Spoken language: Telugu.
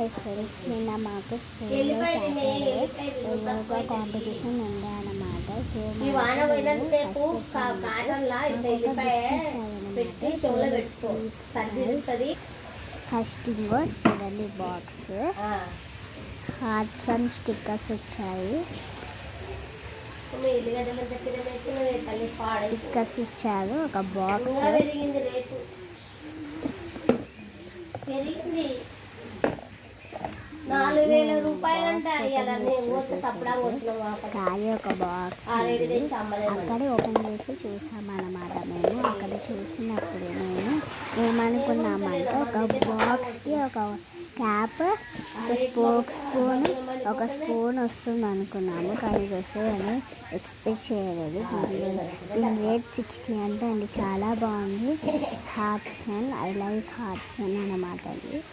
హాయ్ ఫ్రెండ్స్, నిన్న మాకు స్కూల్లో సాటర్డే యోగా కాంపిటీషన్ ఉండే అన్నమాట. సో ఫస్ట్ ఇంకో చూడండి బాక్స్ హార్ట్స్ అండ్ స్టిక్కర్స్ వచ్చాయి. స్టిక్కర్స్ ఇచ్చారు, ఒక బాక్స్ ఖాళీ ఒక బాక్స్ అక్కడే ఓపెన్ చేసి చూసామన్నమాట. మేము అక్కడ చూసినప్పుడు మేము ఏమనుకున్నామంటే ఒక బాక్స్కి ఒక క్యాప్, ఒక స్పూన్ వస్తుంది అనుకున్నాము, కానీ ఇది వస్తుందని ఎక్స్పెక్ట్ చేయలేదు. దీని రేట్ 60 అండి. చాలా బాగుంది. Hearts and I like hearts అని అన్నమాట. అది